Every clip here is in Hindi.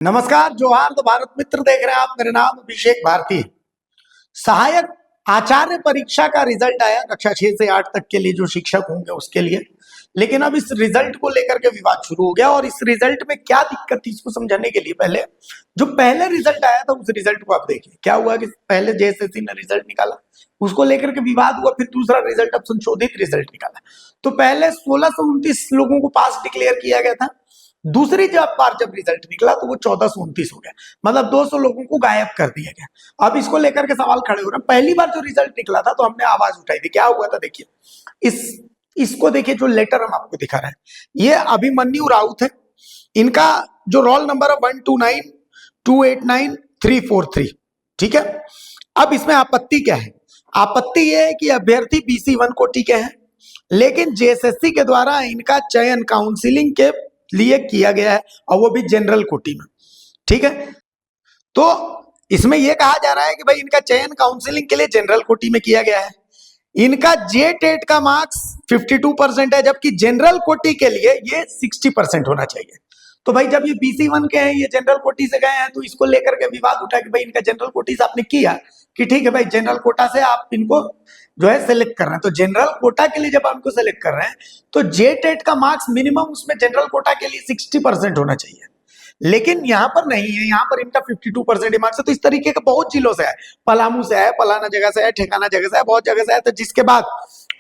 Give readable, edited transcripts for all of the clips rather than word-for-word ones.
नमस्कार, जोहार। तो भारत मित्र देख रहे हैं आप। मेरा नाम अभिषेक भारती। सहायक आचार्य परीक्षा का रिजल्ट आया कक्षा 6 से 8 तक के लिए जो शिक्षक होंगे उसके लिए। लेकिन अब इस रिजल्ट को लेकर के विवाद शुरू हो गया और इस रिजल्ट में क्या दिक्कत थी इसको समझाने के लिए पहले रिजल्ट आया था उस रिजल्ट को आप देखिए। क्या हुआ कि पहले जेएसएससी ने रिजल्ट निकाला, उसको लेकर के विवाद हुआ। फिर दूसरा रिजल्ट, अब संशोधित रिजल्ट निकाला। तो पहले 1629 लोगों को पास डिक्लेयर किया गया था। दूसरी बार जब रिजल्ट निकला तो वो 1429 हो गया, मतलब 200 लोगों को गायब कर दिया गया। अब इसको लेकर के सवाल खड़े हो रहे हैं। पहली बार जो रिजल्ट निकला था तो हमने आवाज उठाई थी। क्या हुआ था देखिए, इसको देखिए, जो लेटर हम आपको दिखा रहे हैं, ये अभिमन्यु राउत है। इनका जो रोल नंबर है 129289343। ठीक है। अब इसमें आपत्ति क्या है? आपत्ति ये है कि अभ्यर्थी BC1 कोटि के हैं, लेकिन जेएसएससी के द्वारा इनका चयन काउंसिलिंग के लिए किया गया है और वो भी जनरल कोटि में। ठीक है। तो इसमें यह कहा जा रहा है कि भाई इनका चयन काउंसिलिंग के लिए जनरल कोटि में किया गया है। इनका JTET का मार्क्स 52% है, जबकि जनरल कोटि के लिए ये 60% होना चाहिए। तो भाई जब ये BC1 के हैं, ये जनरल कोटि से गए हैं, तो इसको लेकर के विवाद उठा कि भाई इनका जनरल कोटि से आपने किया कि ठीक है भाई, जनरल कोटा से आप इनको जो है सेलेक्ट कर रहे हैं। तो जनरल कोटा के लिए जब आप इनको सेलेक्ट कर रहे हैं तो JTET का मार्क्स मिनिमम उसमें जनरल कोटा के लिए 60% होना चाहिए, लेकिन यहाँ पर नहीं है। यहाँ पर इनका 52% मार्क्स है। तो इस तरीके के बहुत जिलों से है, पलामू से है, पलाना जगह से है, ठेकाना जगह से है, बहुत जगह से है। तो जिसके बाद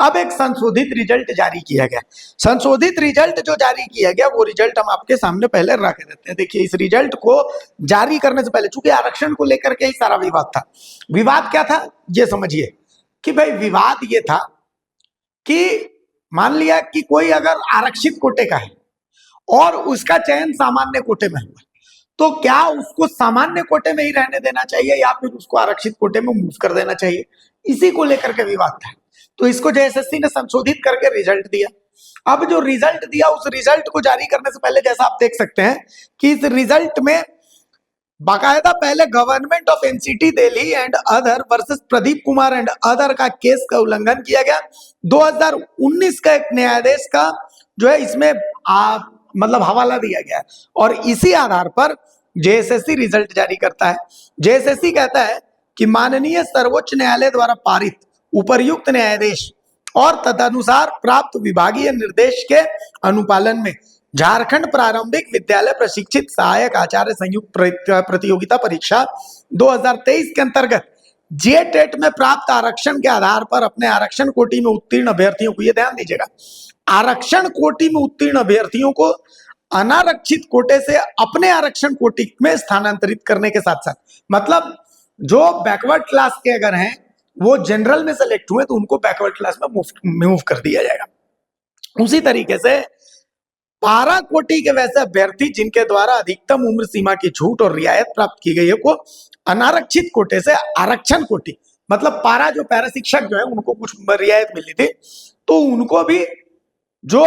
अब एक संशोधित रिजल्ट जारी किया गया। संशोधित रिजल्ट जो जारी किया गया वो रिजल्ट हम आपके सामने पहले रख देते हैं। देखिए, इस रिजल्ट को जारी करने से पहले, चूंकि आरक्षण को लेकर के ही सारा विवाद था। विवाद क्या था ये समझिए कि भाई विवाद ये था कि मान लिया कि कोई अगर आरक्षित कोटे का है और उसका चयन सामान्य कोटे में हुआ, तो क्या उसको सामान्य कोटे में ही रहने देना चाहिए या फिर उसको आरक्षित कोटे में मूव कर देना चाहिए? इसी को लेकर के विवाद था। तो इसको जेएसएससी ने संशोधित करके रिजल्ट दिया। अब जो रिजल्ट दिया, उस रिजल्ट को जारी करने से पहले जैसा आप देख सकते हैं कि इस रिजल्ट में बाकायदा पहले government of NCT Delhi and other versus Pradeep Kumar and other का केस का उल्लंघन किया गया। 2019 का एक न्यायाधीश का जो है इसमें मतलब हवाला दिया गया और इसी आधार पर जेएसएससी रिजल्ट जारी करता है। जेएसएससी कहता है कि माननीय सर्वोच्च न्यायालय द्वारा पारित उपर्युक्त न्यायाधीश और तदनुसार प्राप्त विभागीय निर्देश के अनुपालन में झारखंड प्रारंभिक विद्यालय प्रशिक्षित सहायक आचार्य संयुक्त प्रतियोगिता परीक्षा 2023 के अंतर्गत JTET में प्राप्त आरक्षण के आधार पर अपने आरक्षण कोटि में उत्तीर्ण अभ्यर्थियों को, ये ध्यान दीजिएगा, आरक्षण कोटि में उत्तीर्ण अभ्यर्थियों को अनारक्षित कोटे से अपने आरक्षण कोटि में स्थानांतरित करने के साथ साथ, मतलब जो बैकवर्ड क्लास के अगर हैं वो जनरल में सेलेक्ट हुए तो उनको बैकवर्ड क्लास में मूव कर दिया जाएगा। उसी तरीके से पारा कोटि के वैसे अभ्यर्थी जिनके द्वारा अधिकतम उम्र सीमा की छूट और रियायत प्राप्त की गई है को अनारक्षित कोटे से आरक्षण कोटि, मतलब पारा जो पैरा शिक्षक जो है उनको कुछ रियायत मिली थी, तो उनको भी जो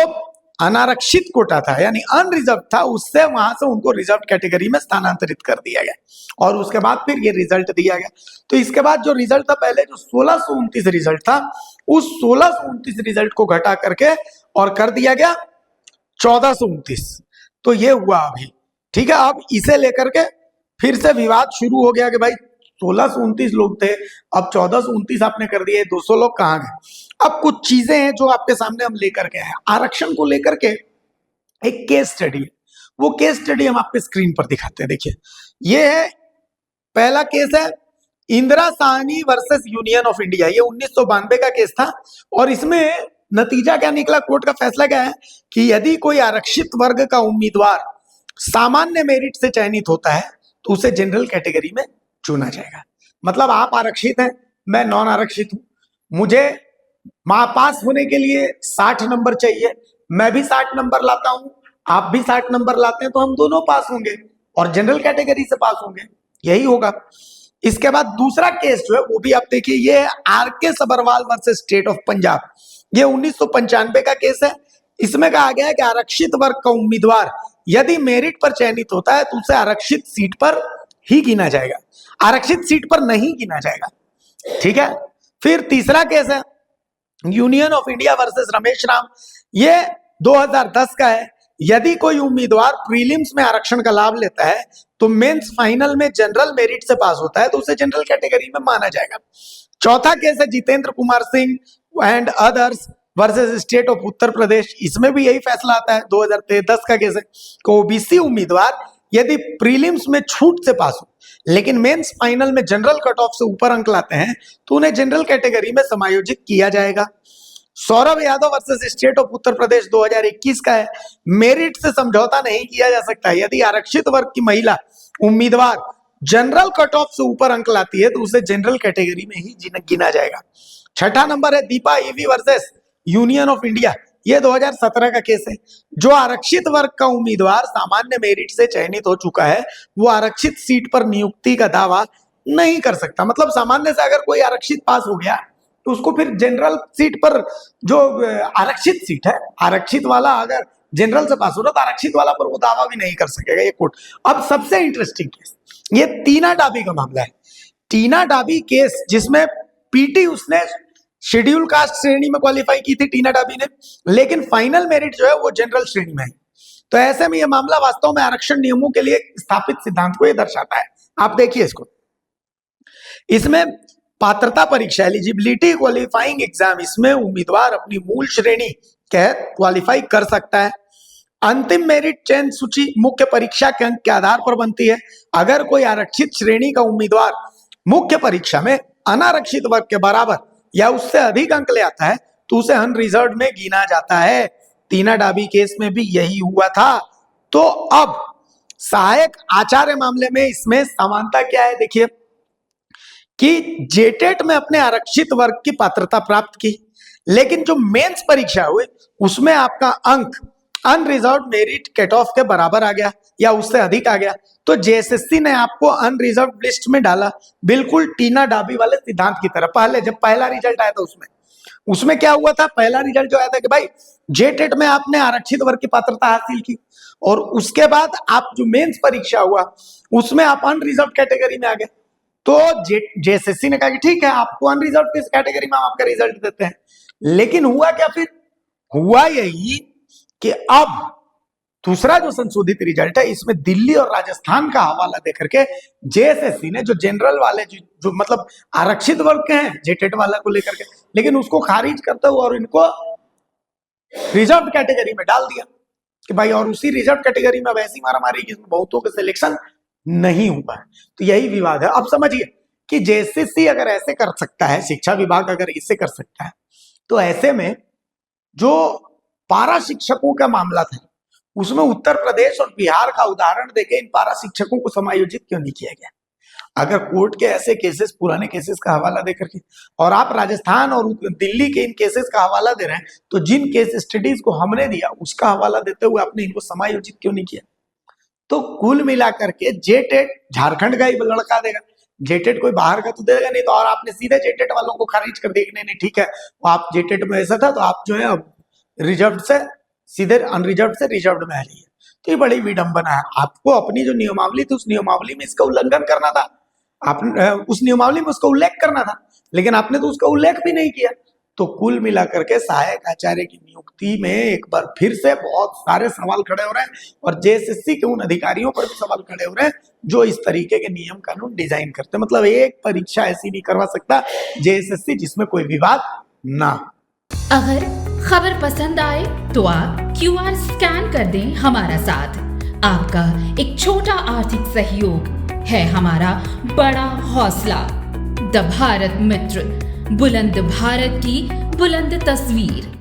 अनारक्षित कोटा था यानी अनरिजर्व था, उससे वहां से उनको रिजर्व कैटेगरी में स्थानांतरित कर दिया गया और उसके बाद फिर ये रिजल्ट दिया गया। तो इसके बाद जो रिजल्ट था, पहले जो 1629 रिजल्ट था, उस 1629 रिजल्ट को घटा करके और कर दिया गया 1429। तो ये हुआ अभी। ठीक है। अब इसे लेकर के फिर से विवाद शुरू हो गया कि भाई 1629 लोग थे, अब 1429 आपने कर दिए, 200 लोग कहाँ गए? अब कुछ चीजें हैं जो आपके सामने हम लेकर के आए। आरक्षण को लेकर के एक केस स्टडी है, वो केस स्टडी हम आपके स्क्रीन पर दिखाते हैं। देखिए, ये है पहला केस है Indira Sahni versus union of India. ये 1992 का केस था और इसमें नतीजा क्या निकला, कोर्ट का फैसला क्या है कि यदि कोई आरक्षित वर्ग का उम्मीदवार सामान्य मेरिट से चयनित होता है तो उसे जनरल कैटेगरी में चुना जाएगा। मतलब आप आरक्षित हैं, मैं नॉन आरक्षित हूं, मुझे पास होने के लिए 60 नंबर चाहिए, मैं भी 60 नंबर लाता हूं, आप भी 60 नंबर लाते हैं, तो हम दोनों पास होंगे और जनरल कैटेगरी से पास होंगे, यही होगा। इसके बाद दूसरा केस जो है वो भी आप देखिए, ये है RK Sabharwal versus state of Punjab. ये 1995 का केस है। इसमें कहा गया है कि आरक्षित वर्ग का उम्मीदवार यदि मेरिट पर चयनित होता है तो उसे आरक्षित सीट पर ही गिना जाएगा, आरक्षित सीट पर नहीं गिना जाएगा। ठीक है। फिर तीसरा केस है union of India versus Ramesh Ram. ये 2010 का है। यदि कोई उम्मीदवार प्रीलिम्स में आरक्षण का लाभ लेता है तो मेंस फाइनल में जनरल मेरिट से पास होता है तो उसे जनरल कैटेगरी में माना जाएगा। चौथा केस है Jitendra Kumar Singh and others versus state of Uttar Pradesh. इसमें भी यही फैसला आता है, 2010 का केस है कि ओबीसी उम्मीदवार यदि प्रीलिम्स में छूट से पास हो लेकिन मेंस फाइनल में जनरल कट ऑफ से ऊपर अंक लाते हैं तो उन्हें जनरल कैटेगरी में समायोजित किया जाएगा। Saurabh Yadav versus state of Uttar Pradesh 2021 का है, मेरिट से समझौता नहीं किया जा सकता। यदि आरक्षित वर्ग की महिला उम्मीदवार जनरल कट ऑफ से ऊपर अंक लाती है तो उसे जनरल कैटेगरी में ही गिना जाएगा। छठा नंबर है Deepa EV versus union of India, यह 2017 का केस है। जो आरक्षित वर्ग का उम्मीदवार सामान्य मेरिट से चयनित हो चुका है वो आरक्षित सीट पर नियुक्ति का दावा नहीं कर सकता। मतलब सामान्य से अगर कोई आरक्षित पास हो गया तो उसको फिर जनरल सीट पर, जो आरक्षित सीट है, आरक्षित वाला अगर जनरल से पास हो रहा तो आरक्षित वाला पर वो दावा भी नहीं कर सकेगा, ये कोर्ट। अब सबसे इंटरेस्टिंग केस ये टीना डाबी का मामला है। टीना डाबी केस जिसमें पीटी उसने शेड्यूल कास्ट श्रेणी में क्वालिफाई की थी टीना डाबी ने, लेकिन फाइनल मेरिट जो है वो जनरल श्रेणी में है। तो ऐसे में यह मामला वास्तव में आरक्षण नियमों के लिए स्थापित सिद्धांत को यह दर्शाता है। आप देखिए इसको, इसमें पात्रता परीक्षा एलिजिबिलिटी क्वालिफाइंग एग्जाम, इसमें उम्मीदवार अपनी मूल श्रेणी के क्वालिफाई कर सकता है। अंतिम मेरिट चयन सूची मुख्य परीक्षा के अंक के आधार पर बनती है। अगर कोई आरक्षित श्रेणी का उम्मीदवार मुख्य परीक्षा में अनारक्षित वर्ग के बराबर या उससे अधिक अंक ले आता है तो उसे अनरिजर्व्ड में गिना जाता है। टीना डाबी केस में भी यही हुआ था। तो अब सहायक आचार्य मामले में इसमें समानता क्या है, देखिए कि जेटेट में अपने आरक्षित वर्ग की पात्रता प्राप्त की, लेकिन जो मेंस परीक्षा हुई उसमें आपका अंक अनरिजर्व्ड मेरिट कट ऑफ के बराबर आ गया या उससे अधिक आ गया, तो जेएसएससी ने आपको अनरिजर्व्ड लिस्ट में डाला, बिल्कुल टीना डाबी वाले सिद्धांत की तरह। पहले जब पहला रिजल्ट आया था उसमें क्या हुआ था, पहला रिजल्ट जो आया था कि भाई जेटेट में आपने आरक्षित वर्ग की पात्रता हासिल की और उसके बाद आप जो मेंस परीक्षा हुआ उसमें आप अनरिजर्व कैटेगरी में आ गए। तो जेएसएससी ने कहा कि ठीक है, आपको अनरिजर्व किस कैटेगरी में हम आपका रिजल्ट देते हैं। लेकिन हुआ क्या, फिर हुआ यही कि अब दूसरा जो संशोधित रिजल्ट है इसमें दिल्ली और राजस्थान का हवाला देकर के जेएसएससी ने जो जनरल वाले जो मतलब आरक्षित वर्ग के हैं जेटेट वाला को लेकर के, लेकिन उसको खारिज करते हुए और इनको रिजर्व कैटेगरी में डाल दिया कि भाई, और उसी रिजर्व कैटेगरी में वैसी मारामारी जिसमें बहुतों के सिलेक्शन नहीं हुआ है। तो यही विवाद है। अब समझिए कि जेएसएससी अगर ऐसे कर सकता है, शिक्षा विभाग अगर इसे कर सकता है, तो ऐसे में जो पारा शिक्षकों का मामला था उसमें उत्तर प्रदेश और बिहार का उदाहरण देके इन पारा शिक्षकों को समायोजित क्यों नहीं किया गया। अगर कोर्ट के ऐसे केसेस, पुराने केसेस का हवाला देकर के, और आप राजस्थान और दिल्ली के इन केसेस का हवाला दे रहे हैं, तो जिन केस स्टडीज को हमने दिया उसका हवाला देते हुए आपने इनको समायोजित क्यों नहीं किया। तो कुल मिलाकर के जेटेट झारखंड का ही लड़का देगा, जेटेट कोई बाहर का तो देगा नहीं। तो और आपने सीधे जेटेट वालों को खारिज कर दिया, नहीं ठीक है, वो आप जेटेट में ऐसा था तो आप जो है अब रिजर्व से सीधे अनरिजर्व से रिजर्व में आ रही है। तो ये बड़ी विडंबना है। आपको अपनी जो नियमावली थी उस नियमावली में इसका उल्लंघन करना था, आपने उस नियमावली में उसका उल्लेख करना था, लेकिन आपने तो उसका उल्लेख भी नहीं किया। तो कुल मिलाकर के सहायक आचार्य की नियुक्ति में एक बार फिर से बहुत सारे सवाल खड़े हो रहे हैं और जेएसएससी के उन अधिकारियों पर भी सवाल खड़े हो रहे हैं जो इस तरीके के नियम कानून डिजाइन करते हैं। मतलब एक परीक्षा ऐसी नहीं करवा सकता जेएसएससी जिसमें कोई विवाद ना। अगर खबर पसंद आए तो आप QR स्कैन कर दें हमारा साथ। आपका एक छोटा आर्थिक सहयोग है हमारा बड़ा हौसला। द भारत मित्र, बुलंद भारत की बुलंद तस्वीर।